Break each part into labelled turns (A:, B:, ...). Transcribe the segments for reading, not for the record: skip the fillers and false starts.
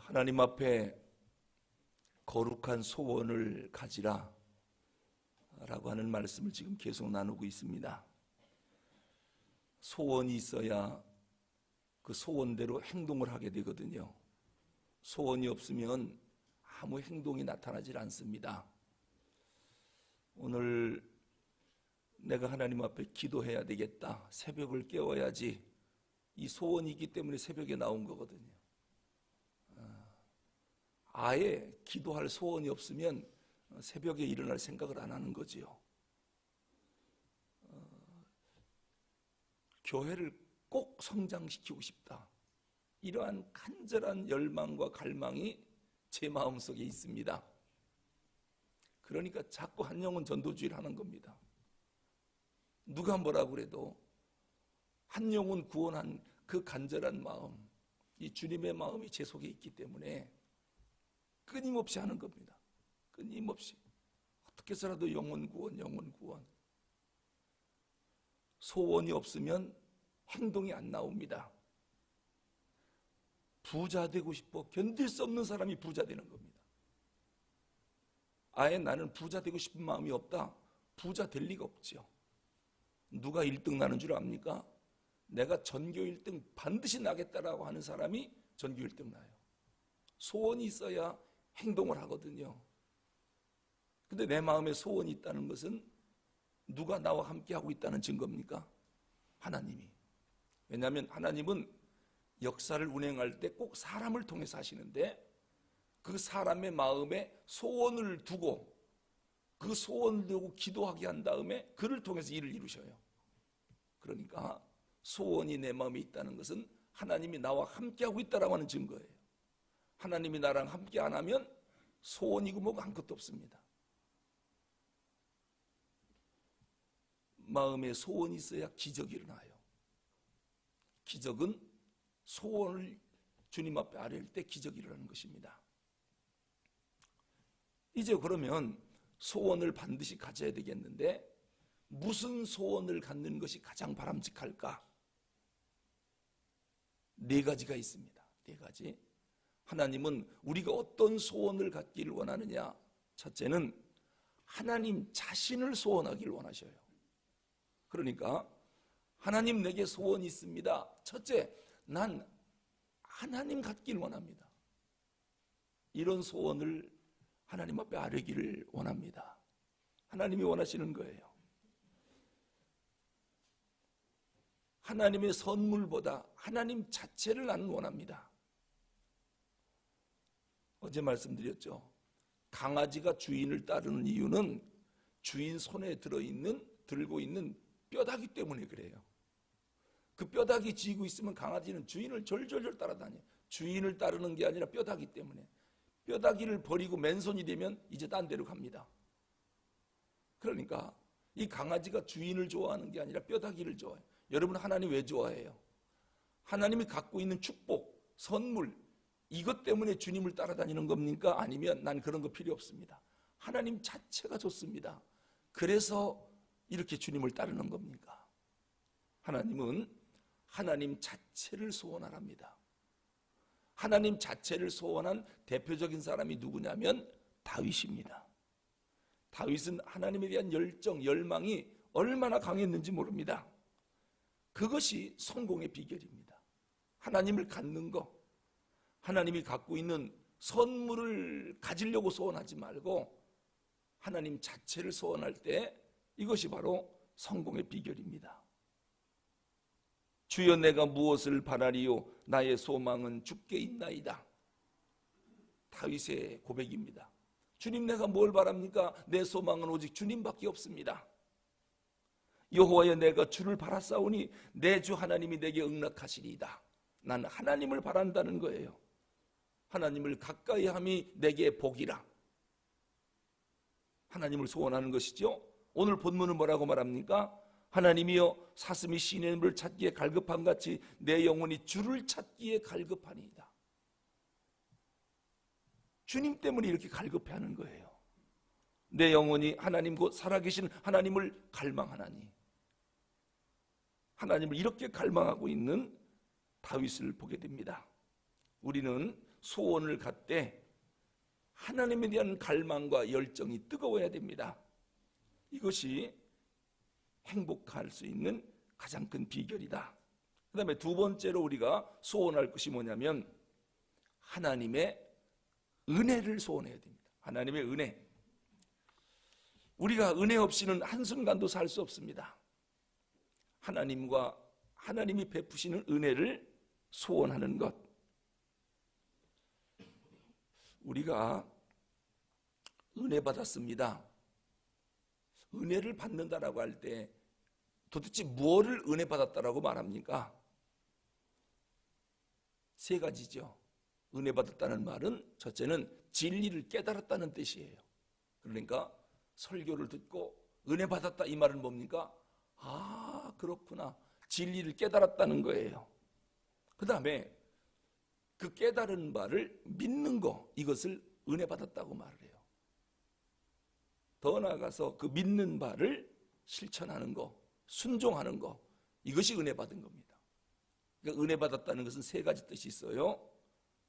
A: 하나님 앞에 거룩한 소원을 가지라 라고 하는 말씀을 지금 계속 나누고 있습니다. 소원이 있어야 그 소원대로 행동을 하게 되거든요. 소원이 없으면 아무 행동이 나타나질 않습니다. 오늘 내가 하나님 앞에 기도해야 되겠다, 새벽을 깨워야지, 이 소원이 있기 때문에 새벽에 나온 거거든요. 아예 기도할 소원이 없으면 새벽에 일어날 생각을 안 하는 거지요. 교회를 꼭 성장시키고 싶다, 이러한 간절한 열망과 갈망이 제 마음속에 있습니다. 그러니까 자꾸 한 영혼 전도주의를 하는 겁니다. 누가 뭐라고 그래도 한 영혼 구원한 그 간절한 마음, 이 주님의 마음이 제 속에 있기 때문에 끊임없이 하는 겁니다. 끊임없이 어떻게 해서라도 영혼 구원, 영혼 구원. 소원이 없으면 행동이 안 나옵니다. 부자 되고 싶어 견딜 수 없는 사람이 부자 되는 겁니다. 아예 나는 부자 되고 싶은 마음이 없다, 부자 될 리가 없죠. 누가 1등 나는 줄 압니까? 내가 전교 1등 반드시 나겠다라고 하는 사람이 전교 1등 나요. 소원이 있어야 행동을 하거든요. 근데 내 마음에 소원이 있다는 것은 누가 나와 함께 하고 있다는 증거입니까? 하나님이. 왜냐하면 하나님은 역사를 운행할 때 꼭 사람을 통해서 하시는데, 그 사람의 마음에 소원을 두고 그 소원을 두고 기도하게 한 다음에 그를 통해서 일을 이루셔요. 그러니까 소원이 내 마음에 있다는 것은 하나님이 나와 함께하고 있다라고 하는 증거예요. 하나님이 나랑 함께 안 하면 소원이고 뭐고 아무것도 없습니다. 마음에 소원이 있어야 기적이 일어나요. 기적은 소원을 주님 앞에 아뢰일 때 기적이 일어나는 것입니다. 이제 그러면 소원을 반드시 가져야 되겠는데, 무슨 소원을 갖는 것이 가장 바람직할까? 4가지가 있습니다. 4가지. 하나님은 우리가 어떤 소원을 갖기를 원하느냐? 첫째는 하나님 자신을 소원하기를 원하셔요. 그러니까 하나님 내게 소원이 있습니다. 첫째, 난 하나님 갖기를 원합니다. 이런 소원을 하나님 앞에 아뢰기를 원합니다. 하나님이 원하시는 거예요. 하나님의 선물보다 하나님 자체를 나는 원합니다. 어제 말씀드렸죠. 강아지가 주인을 따르는 이유는 주인 손에 들고 있는 뼈다귀 때문에 그래요. 그 뼈다귀 쥐고 있으면 강아지는 주인을 졸졸졸 따라다녀요. 주인을 따르는 게 아니라 뼈다귀 때문에. 뼈다귀를 버리고 맨손이 되면 이제 딴 데로 갑니다. 그러니까 이 강아지가 주인을 좋아하는 게 아니라 뼈다귀를 좋아해요. 여러분, 하나님 왜 좋아해요? 하나님이 갖고 있는 축복, 선물, 이것 때문에 주님을 따라다니는 겁니까? 아니면 난 그런 거 필요 없습니다. 하나님 자체가 좋습니다. 그래서 이렇게 주님을 따르는 겁니까? 하나님은 하나님 자체를 소원하랍니다. 하나님 자체를 소원한 대표적인 사람이 누구냐면 다윗입니다. 다윗은 하나님에 대한 열정, 열망이 얼마나 강했는지 모릅니다. 그것이 성공의 비결입니다. 하나님을 갖는 것, 하나님이 갖고 있는 선물을 가지려고 소원하지 말고 하나님 자체를 소원할 때 이것이 바로 성공의 비결입니다. 주여, 내가 무엇을 바라리요? 나의 소망은 주께 있나이다. 다윗의 고백입니다. 주님, 내가 뭘 바랍니까? 내 소망은 오직 주님밖에 없습니다. 여호와여, 내가 주를 바라사오니 내 주 하나님이 내게 응낙하시리이다. 나는 하나님을 바란다는 거예요. 하나님을 가까이 함이 내게 복이라. 하나님을 소원하는 것이죠. 오늘 본문은 뭐라고 말합니까? 하나님이여, 사슴이 시내의 물을 찾기에 갈급함같이 내 영혼이 주를 찾기에 갈급하니이다. 주님 때문에 이렇게 갈급해하는 거예요. 내 영혼이 하나님 곧 살아계신 하나님을 갈망하나니. 하나님을 이렇게 갈망하고 있는 다윗을 보게 됩니다. 우리는 소원을 갖되 하나님에 대한 갈망과 열정이 뜨거워야 됩니다. 이것이 행복할 수 있는 가장 큰 비결이다. 그 다음에 두 번째로 우리가 소원할 것이 뭐냐면 하나님의 은혜를 소원해야 됩니다. 하나님의 은혜. 우리가 은혜 없이는 한순간도 살 수 없습니다. 하나님이 베푸시는 은혜를 소원하는 것. 우리가 은혜 받았습니다. 은혜를 받는다라고 할 때 도대체 무엇을 은혜 받았다라고 말합니까? 세 가지죠. 은혜 받았다는 말은 첫째는 진리를 깨달았다는 뜻이에요. 그러니까 설교를 듣고 은혜 받았다 이 말은 뭡니까? 아, 그렇구나. 진리를 깨달았다는 거예요. 그 다음에 그 깨달은 바를 믿는 거, 이것을 은혜 받았다고 말을 해요. 더 나아가서 그 믿는 바를 실천하는 거, 순종하는 거, 이것이 은혜 받은 겁니다. 그러니까 은혜 받았다는 것은 세 가지 뜻이 있어요.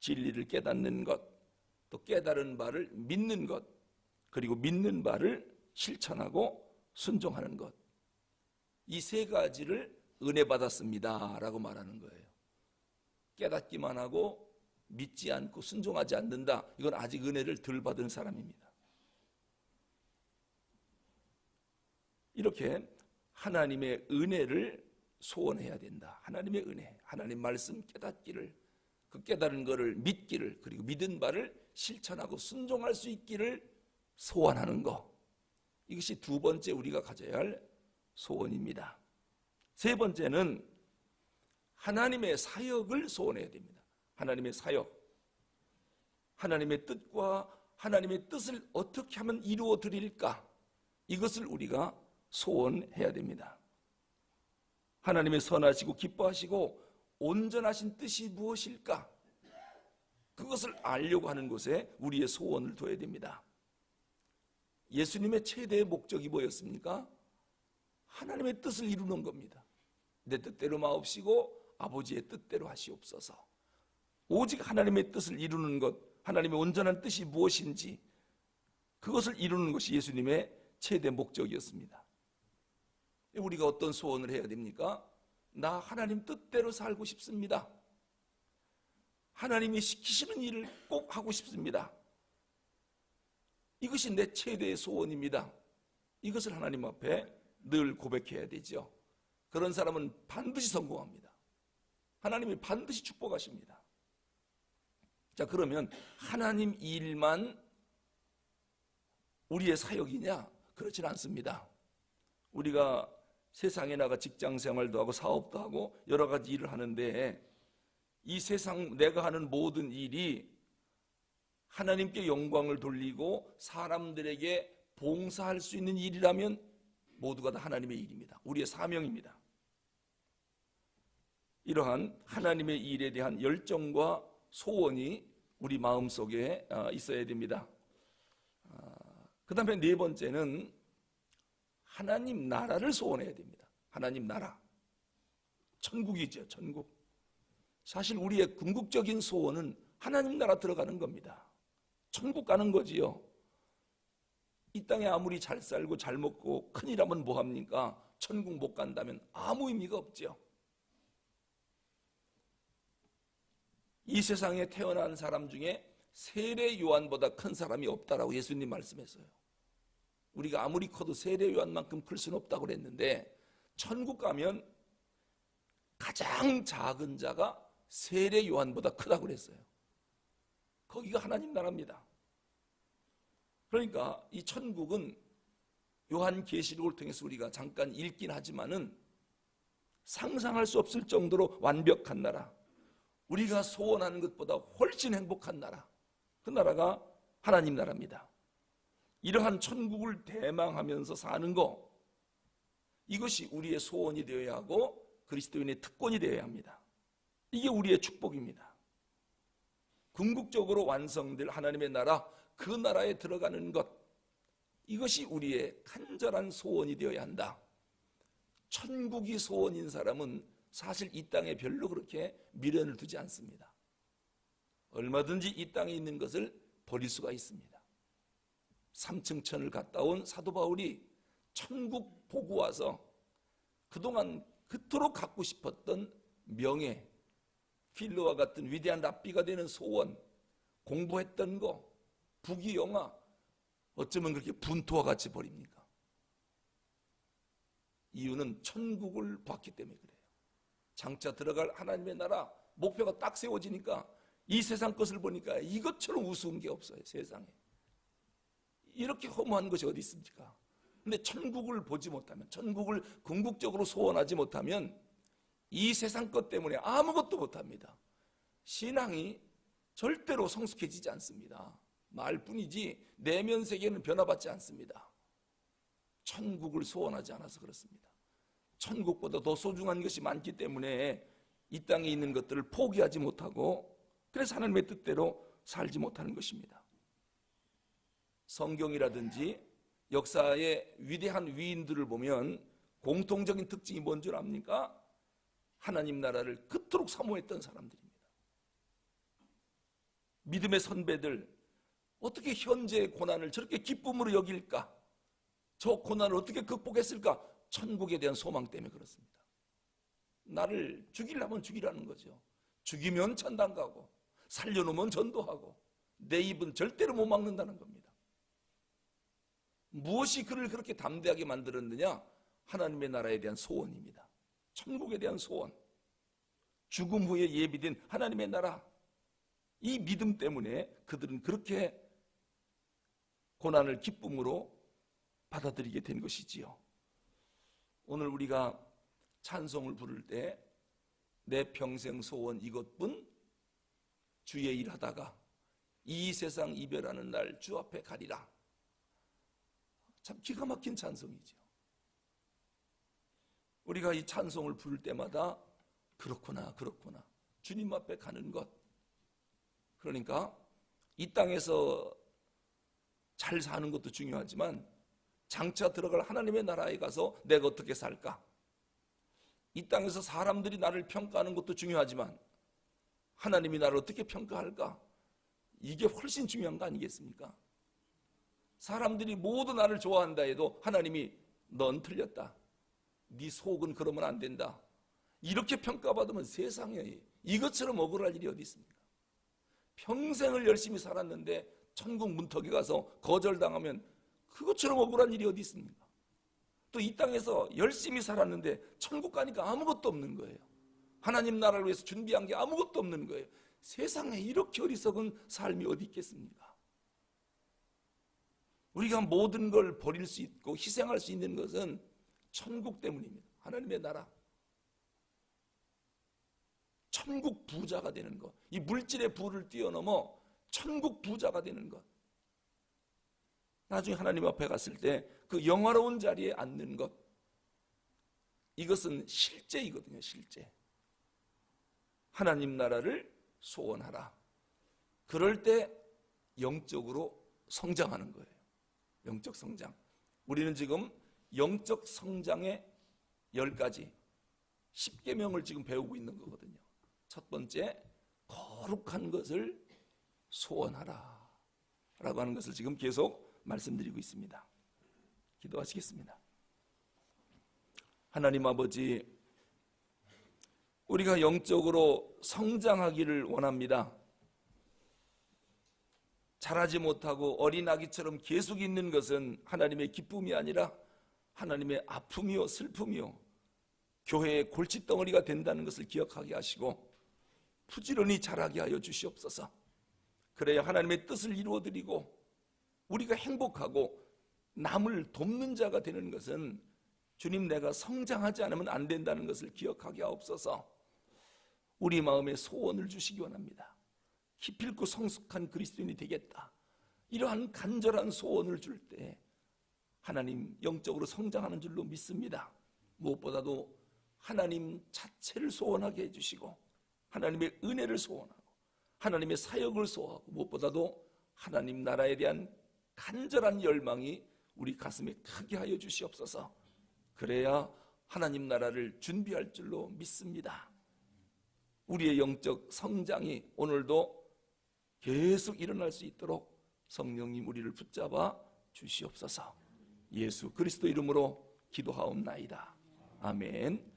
A: 진리를 깨닫는 것, 또 깨달은 바를 믿는 것, 그리고 믿는 바를 실천하고 순종하는 것. 이 세 가지를 은혜 받았습니다 라고 말하는 거예요. 깨닫기만 하고 믿지 않고 순종하지 않는다, 이건 아직 은혜를 덜 받은 사람입니다. 이렇게 하나님의 은혜를 소원해야 된다. 하나님의 은혜, 하나님 말씀 깨닫기를, 그 깨달은 것을 믿기를, 그리고 믿은 바를 실천하고 순종할 수 있기를 소원하는 것. 이것이 두 번째 우리가 가져야 할 소원입니다. 세 번째는 하나님의 사역을 소원해야 됩니다. 하나님의 사역. 하나님의 뜻과 하나님의 뜻을 어떻게 하면 이루어 드릴까? 이것을 우리가 소원해야 됩니다. 하나님의 선하시고 기뻐하시고 온전하신 뜻이 무엇일까? 그것을 알려고 하는 곳에 우리의 소원을 둬야 됩니다. 예수님의 최대의 목적이 뭐였습니까? 하나님의 뜻을 이루는 겁니다. 내 뜻대로 마옵시고 아버지의 뜻대로 하시옵소서. 오직 하나님의 뜻을 이루는 것, 하나님의 온전한 뜻이 무엇인지 그것을 이루는 것이 예수님의 최대 목적이었습니다. 우리가 어떤 소원을 해야 됩니까? 나 하나님 뜻대로 살고 싶습니다. 하나님이 시키시는 일을 꼭 하고 싶습니다. 이것이 내 최대의 소원입니다. 이것을 하나님 앞에 늘 고백해야 되죠. 그런 사람은 반드시 성공합니다. 하나님이 반드시 축복하십니다. 자, 그러면 하나님 일만 우리의 사역이냐? 그렇지는 않습니다. 우리가 세상에 나가 직장 생활도 하고 사업도 하고 여러 가지 일을 하는데 이 세상 내가 하는 모든 일이 하나님께 영광을 돌리고 사람들에게 봉사할 수 있는 일이라면 모두가 다 하나님의 일입니다. 우리의 사명입니다. 이러한 하나님의 일에 대한 열정과 소원이 우리 마음속에 있어야 됩니다. 그 다음에 네 번째는 하나님 나라를 소원해야 됩니다. 하나님 나라. 천국이죠, 천국. 사실 우리의 궁극적인 소원은 하나님 나라 들어가는 겁니다. 천국 가는 거지요. 이 땅에 아무리 잘 살고 잘 먹고 큰일하면 뭐합니까? 천국 못 간다면 아무 의미가 없죠. 이 세상에 태어난 사람 중에 세례 요한보다 큰 사람이 없다라고 예수님 말씀했어요. 우리가 아무리 커도 세례 요한만큼 클 수는 없다고 그랬는데 천국 가면 가장 작은 자가 세례 요한보다 크다고 그랬어요. 거기가 하나님 나라입니다. 그러니까 이 천국은 요한계시록을 통해서 우리가 잠깐 읽긴 하지만은 상상할 수 없을 정도로 완벽한 나라, 우리가 소원하는 것보다 훨씬 행복한 나라, 그 나라가 하나님 나라입니다. 이러한 천국을 대망하면서 사는 것, 이것이 우리의 소원이 되어야 하고 그리스도인의 특권이 되어야 합니다. 이게 우리의 축복입니다. 궁극적으로 완성될 하나님의 나라, 그 나라에 들어가는 것, 이것이 우리의 간절한 소원이 되어야 한다. 천국이 소원인 사람은 사실 이 땅에 별로 그렇게 미련을 두지 않습니다. 얼마든지 이 땅에 있는 것을 버릴 수가 있습니다. 삼층천을 갔다 온 사도 바울이 천국 보고 와서 그동안 그토록 갖고 싶었던 명예, 필로와 같은 위대한 랍비가 되는 소원, 공부했던 거, 부귀영화, 어쩌면 그렇게 분토와 같이 버립니까? 이유는 천국을 봤기 때문에 그래요. 장차 들어갈 하나님의 나라 목표가 딱 세워지니까 이 세상 것을 보니까 이것처럼 우스운 게 없어요. 세상에 이렇게 허무한 것이 어디 있습니까? 근데 천국을 보지 못하면, 천국을 궁극적으로 소원하지 못하면 이 세상 것 때문에 아무것도 못합니다. 신앙이 절대로 성숙해지지 않습니다. 말뿐이지 내면 세계는 변화받지 않습니다. 천국을 소원하지 않아서 그렇습니다. 천국보다 더 소중한 것이 많기 때문에 이 땅에 있는 것들을 포기하지 못하고, 그래서 하나님의 뜻대로 살지 못하는 것입니다. 성경이라든지 역사의 위대한 위인들을 보면 공통적인 특징이 뭔 줄 압니까? 하나님 나라를 그토록 사모했던 사람들입니다. 믿음의 선배들, 어떻게 현재의 고난을 저렇게 기쁨으로 여길까? 저 고난을 어떻게 극복했을까? 천국에 대한 소망 때문에 그렇습니다. 나를 죽이려면 죽이라는 거죠. 죽이면 천당 가고 살려놓으면 전도하고 내 입은 절대로 못 막는다는 겁니다. 무엇이 그를 그렇게 담대하게 만들었느냐? 하나님의 나라에 대한 소원입니다. 천국에 대한 소원, 죽음 후에 예비된 하나님의 나라, 이 믿음 때문에 그들은 그렇게 고난을 기쁨으로 받아들이게 된 것이지요. 오늘 우리가 찬송을 부를 때 내 평생 소원 이것뿐, 주의 일 하다가 이 세상 이별하는 날 주 앞에 가리라. 참 기가 막힌 찬송이죠. 우리가 이 찬송을 부를 때마다 그렇구나, 그렇구나, 주님 앞에 가는 것, 그러니까 이 땅에서 잘 사는 것도 중요하지만 장차 들어갈 하나님의 나라에 가서 내가 어떻게 살까? 이 땅에서 사람들이 나를 평가하는 것도 중요하지만 하나님이 나를 어떻게 평가할까? 이게 훨씬 중요한 거 아니겠습니까? 사람들이 모두 나를 좋아한다 해도 하나님이 넌 틀렸다, 네 속은 그러면 안 된다, 이렇게 평가받으면 세상에 이것처럼 억울할 일이 어디 있습니까? 평생을 열심히 살았는데 천국 문턱에 가서 거절당하면 그것처럼 억울한 일이 어디 있습니까? 또 이 땅에서 열심히 살았는데 천국 가니까 아무것도 없는 거예요. 하나님 나라를 위해서 준비한 게 아무것도 없는 거예요. 세상에 이렇게 어리석은 삶이 어디 있겠습니까? 우리가 모든 걸 버릴 수 있고 희생할 수 있는 것은 천국 때문입니다. 하나님의 나라, 천국 부자가 되는 것, 이 물질의 부를 뛰어넘어 천국 부자가 되는 것, 나중에 하나님 앞에 갔을 때 그 영화로운 자리에 앉는 것, 이것은 실제이거든요. 실제. 하나님 나라를 소원하라. 그럴 때 영적으로 성장하는 거예요. 영적 성장. 우리는 지금 영적 성장의 10가지 10계명을 지금 배우고 있는 거거든요. 첫 번째, 거룩한 것을 소원하라 라고 하는 것을 지금 계속 말씀드리고 있습니다. 기도하시겠습니다. 하나님 아버지, 우리가 영적으로 성장하기를 원합니다. 자라지 못하고 어린아기처럼 계속 있는 것은 하나님의 기쁨이 아니라 하나님의 아픔이요 슬픔이요 교회의 골칫덩어리가 된다는 것을 기억하게 하시고 부지런히 자라게 하여 주시옵소서. 그래야 하나님의 뜻을 이루어드리고 우리가 행복하고 남을 돕는 자가 되는 것은 주님, 내가 성장하지 않으면 안 된다는 것을 기억하게 하옵소서. 우리 마음에 소원을 주시기 원합니다. 기필코 성숙한 그리스도인이 되겠다, 이러한 간절한 소원을 줄 때 하나님 영적으로 성장하는 줄로 믿습니다. 무엇보다도 하나님 자체를 소원하게 해주시고 하나님의 은혜를 소원하고 하나님의 사역을 소원하고 무엇보다도 하나님 나라에 대한 간절한 열망이 우리 가슴에 크게 하여 주시옵소서. 그래야 하나님 나라를 준비할 줄로 믿습니다. 우리의 영적 성장이 오늘도 계속 일어날 수 있도록 성령님 우리를 붙잡아 주시옵소서. 예수 그리스도 이름으로 기도하옵나이다. 아멘.